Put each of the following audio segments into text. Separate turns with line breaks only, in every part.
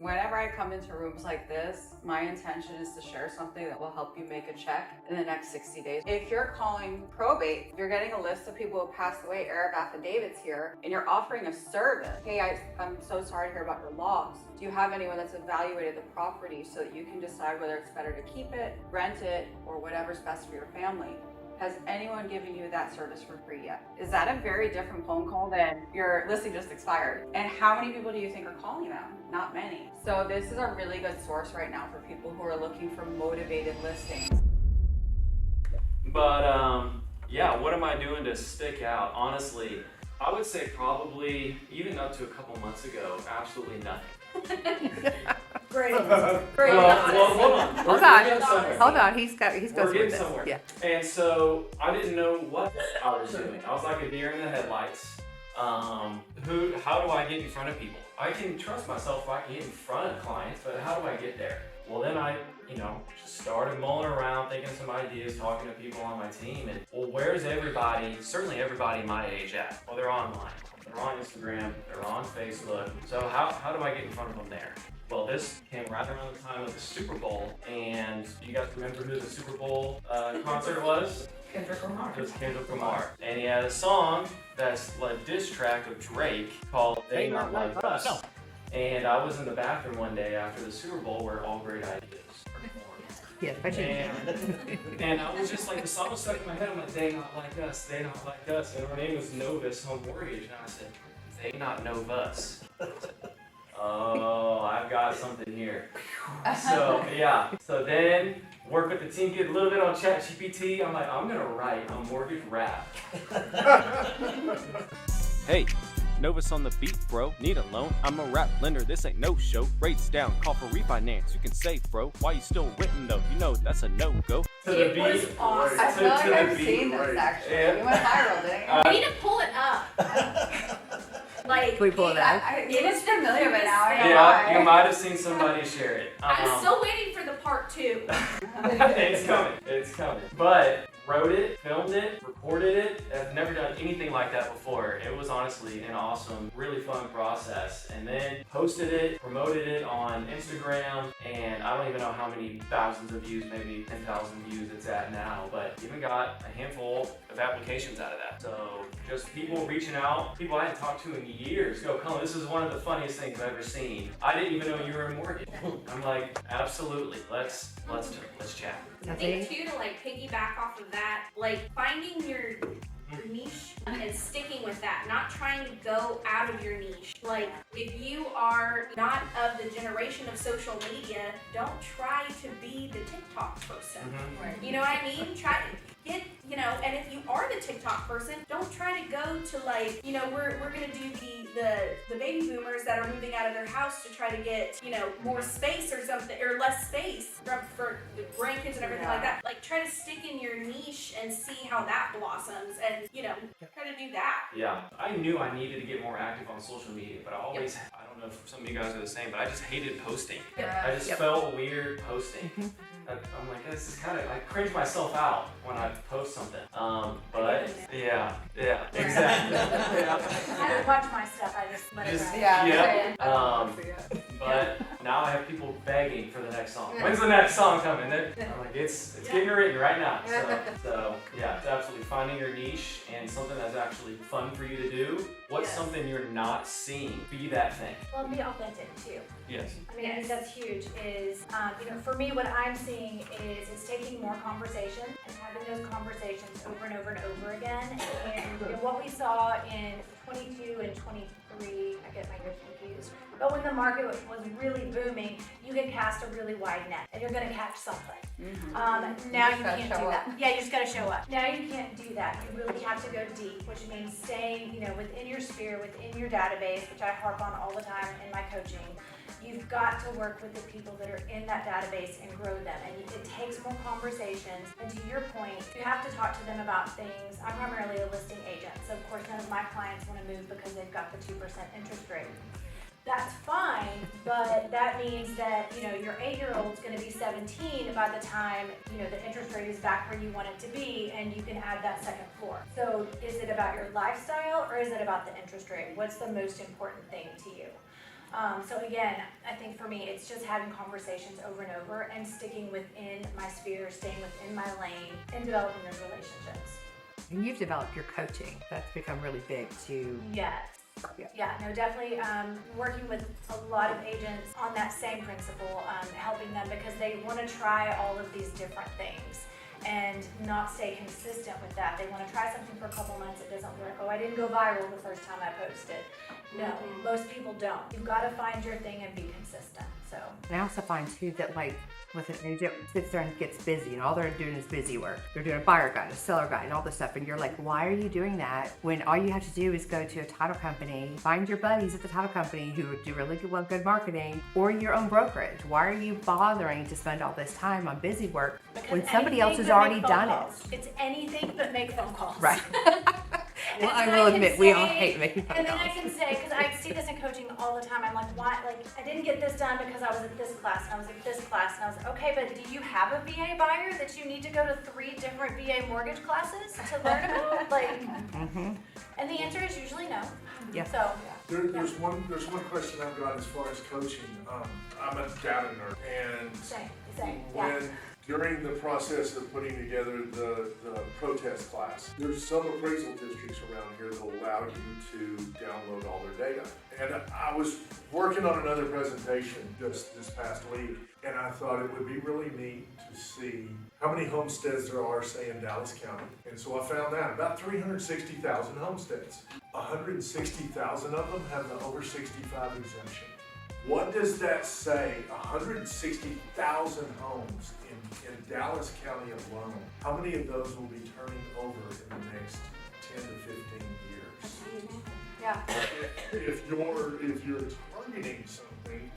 Whenever I come into rooms like this, my intention is to share something that will help you make a check in the next 60 days. If you're calling probate, you're getting a list of people who passed away, heir of affidavits here, and you're offering a service. Hey, I'm so sorry to hear about your loss. Do you have anyone that's evaluated the property so that you can decide whether it's better to keep it, rent it, or whatever's best for your family? Has anyone given you that service for free yet? Is that a very different phone call than your listing just expired? And how many people do you think are calling them? Not many. So this is a really good source right now for people who are looking for motivated listings.
But yeah, what am I doing to stick out? Honestly, I would say probably even up to a couple months ago, absolutely nothing.
Great.
Great.
Well, hold on.
Hold on. He's
We're getting somewhere.
Yeah.
And so I didn't know what I was doing. I was like a deer in the headlights. How do I get in front of people? I can trust myself if I can get in front of clients, but how do I get there? Well, then I, just started mulling around, thinking some ideas, talking to people on my team, and well, where's everybody, certainly everybody my age at? Well, they're online. They're on Instagram, they're on Facebook. So how do I get in front of them there? Well, this came right around the time of the Super Bowl, and you guys remember who the Super Bowl concert was?
Kendrick Lamar.
It was Kendrick Lamar. And he had a song that's a diss track of Drake called They Not Like Us. No. And I was in the bathroom one day after the Super Bowl where all great ideas are born.
Yeah,
And I was just like, the song was stuck in my head. I'm like, they not like us, they not like us. And her name was Novus Home Mortgage. And I said, they not know us. Oh, I've got something here. So yeah, so then work with the team, get a little bit on ChatGPT. I'm like, I'm gonna write a mortgage rap.
Hey, Novus on the beat, bro. Need a loan? I'm a rap lender. This ain't no show. Rates down, call for refinance. You can save, bro. Why you still written though? You know that's a no-go.
To the
It
beat.
was awesome.
I feel like
To the
I've
beat,
seen this
right.
actually.
Yeah.
You went viral, didn't you?
We need to pull it up. Like,
Can we pull it out?
It was familiar, but now I know
Yeah, you
why.
might have seen somebody share it.
I'm still waiting for the part 2.
It's coming. It's coming. But wrote it, filmed it, recorded it. I've never done anything like that before. It was honestly an awesome, really fun process. And then posted it, promoted it on Instagram, and I don't even know how many thousands of views, maybe 10,000 views it's at now, but even got a handful of applications out of that. So just people reaching out, people I hadn't talked to in years, go, Colin, this is one of the funniest things I've ever seen. I didn't even know you were in mortgage. I'm like, absolutely, let's chat.
I think too, to like piggyback off of that, like finding your niche and sticking with that, not trying to go out of your niche. Like if you are not of the generation of social media, don't try to be the TikTok person.
Mm-hmm.
You know what I mean? Try to get, and if you are the TikTok person, don't try to go to like, we're gonna do the baby boomers that are moving out of their house to try to get, more space or something, or less space for the grandkids and everything like that. Like try to stick in your niche and see how that blossoms and, try to do that.
Yeah, I knew I needed to get more active on social media, but I always, I don't know if some of you guys are the same, but I just hated posting. I just felt weird posting. I'm like, this is kind of, I cringe myself out when I post something. But yeah, exactly.
I don't watch my stuff, I just let it ride.
Yeah.
But now I have people begging for the next song. When's the next song coming? I'm like, it's getting written right now. So yeah, it's absolutely finding your niche and something that's actually fun for you to do. What's something you're not seeing? Be that thing.
Well, and be authentic too.
Yes.
I mean, I think that's huge. Is for me, what I'm seeing is it's taking more conversation and having those conversations over and over and over again. And what we saw in 22 and 23, I get my years confused. But when the market was really booming, you can cast a really wide net, and you're going to catch something. Now you can't do that. Yeah, you just got to show up. Now you can't do that. You really have to go deep, which means staying, within your sphere, within your database, which I harp on all the time in my coaching. You've got to work with the people that are in that database and grow them. And it takes more conversations. And to your point, you have to talk to them about things. I'm primarily a listing agent, so of course none of my clients want to move because they've got the 2% interest rate. That's fine, but that means that, your 8-year-old's going to be 17 by the time, the interest rate is back where you want it to be, and you can add that second floor. So is it about your lifestyle or is it about the interest rate? What's the most important thing to you? So again, I think for me, it's just having conversations over and over and sticking within my sphere, staying within my lane, and developing those relationships.
And you've developed your coaching. That's become really big too.
Yes. Yeah, no, definitely working with a lot of agents on that same principle, helping them because they want to try all of these different things and not stay consistent with that. They want to try something for a couple months, it doesn't work. Oh, I didn't go viral the first time I posted. No, most people don't. You've got to find your thing and be consistent. So.
And I also find too that like with an agent sits there and gets busy and all they're doing is busy work. They're doing a buyer guide, a seller guide, and all this stuff. And you're like, why are you doing that when all you have to do is go to a title company, find your buddies at the title company who do really good marketing, or your own brokerage? Why are you bothering to spend all this time on busy work when somebody else has already done it?
It's anything but make phone calls.
Right. Well, I will admit, we all hate making phone calls.
And then I can say, because I see this in coaching all the time, I'm like, why? Like, I didn't get this done because I was at this class, and I was at this class, and I was like, okay, but do you have a VA buyer that you need to go to 3 different VA mortgage classes to learn about? Like, and the answer is usually no.
Yeah.
So.
There's one question I've got as far as coaching. I'm a data nerd, and
Same.
when during the process of putting together the protest class, there's some appraisal districts around here that will allow you to download all their data. And I was working on another presentation just this past week, and I thought it would be really neat to see how many homesteads there are, say, in Dallas County. And so I found out about 360,000 homesteads. 160,000 of them have the over 65 exemption. What does that say? 160,000 homes in Dallas County alone. How many of those will be turning over in the next 10 to 15 years?
Yeah.
If you're targeting something,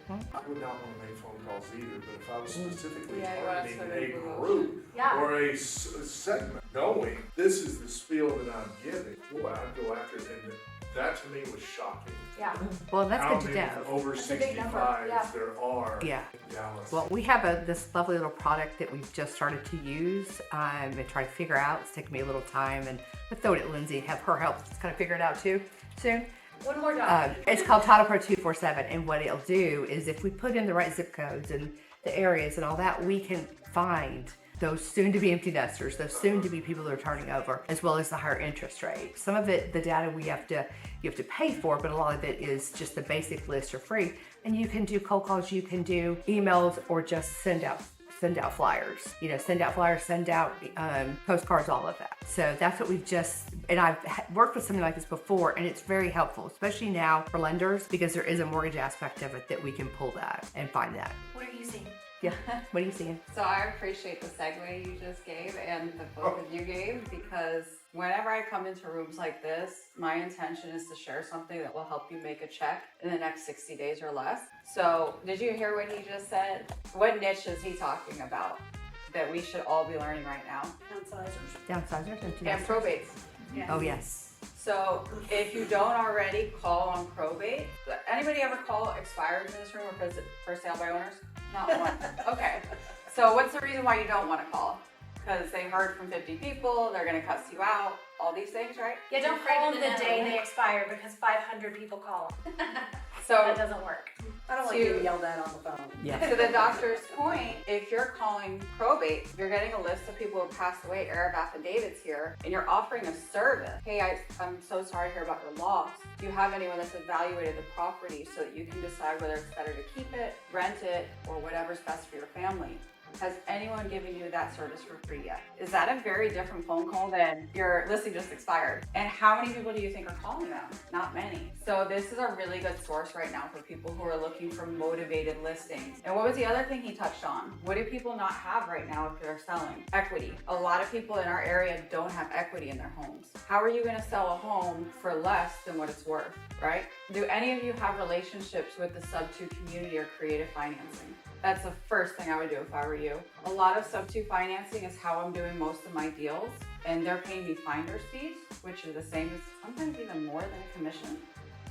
I would not want to make phone calls either, but if I was specifically targeting a group or a segment, knowing this is the spiel that I'm giving, boy, I'd go after it. And that to me was shocking.
Yeah.
Well, that's
How
good to
many
know.
over
That's a big number,
65s there are
Yeah.
in Dallas.
Well, we have this lovely little product that we've just started to use and try to figure out. It's taken me a little time, and we'll throw it at Lindsay and have her help kind of figure it out too soon.
One more job.
It's called Title Pro 247, and what it'll do is if we put in the right zip codes and the areas and all that, we can find those soon-to-be empty nesters, those soon-to-be people that are turning over, as well as the higher interest rate. Some of it, the data you have to pay for, but a lot of it is just the basic list are free. And you can do cold calls, you can do emails, or just send out flyers. Send out flyers, send out postcards, all of that. So that's what we've just, and I've worked with something like this before, and it's very helpful, especially now for lenders, because there is a mortgage aspect of it that we can pull that and find that.
What are you seeing?
Yeah, what are you seeing?
So I appreciate the segue you just gave and the both of you gave, because whenever I come into rooms like this, my intention is to share something that will help you make a check in the next 60 days or less. So did you hear what he just said? What niche is he talking about that we should all be learning right now?
Downsizers and
And probates.
Oh, yes.
So if you don't already call on probate, anybody ever call expireds in this room or for sale by owners? Not one. Okay. So what's the reason why you don't want to call? Because they heard from 50 people, they're going to cuss you out, all these things, right?
Yeah, don't call them the day they expire because 500 people call.
So
That doesn't work.
I don't like being yelled at on the phone.
Yeah.
to the doctor's point, if you're calling probate, you're getting a list of people who passed away, heir of affidavits here, and you're offering a service. Hey, I'm so sorry to hear about your loss. Do you have anyone that's evaluated the property so that you can decide whether it's better to keep it, rent it, or whatever's best for your family? Has anyone given you that service for free yet? Is that a very different phone call than your listing just expired? And how many people do you think are calling them? Not many. So this is a really good source right now for people who are looking for motivated listings. And what was the other thing he touched on? What do people not have right now if they're selling? Equity. A lot of people in our area don't have equity in their homes. How are you gonna sell a home for less than what it's worth, right? Do any of you have relationships with the sub-2 community or creative financing? That's the first thing I would do if I were you. A lot of sub-2 financing is how I'm doing most of my deals, and they're paying me finder's fees, which are the same as sometimes even more than a commission.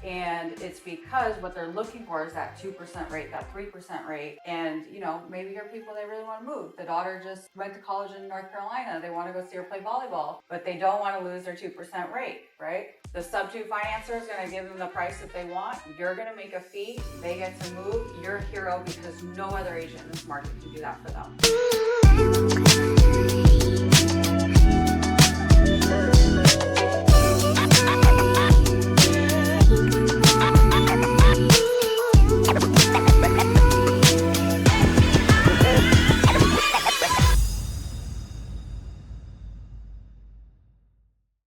And it's because what they're looking for is that 2% rate, that 3% rate. And, you know, maybe you're people they really want to move. The daughter just went to college in North Carolina. They want to go see her play volleyball, but they don't want to lose their 2% rate, right? The sub-2 financer is going to give them the price that they want. You're going to make a fee. They get to move. You're a hero because no other agent in this market can do that for them.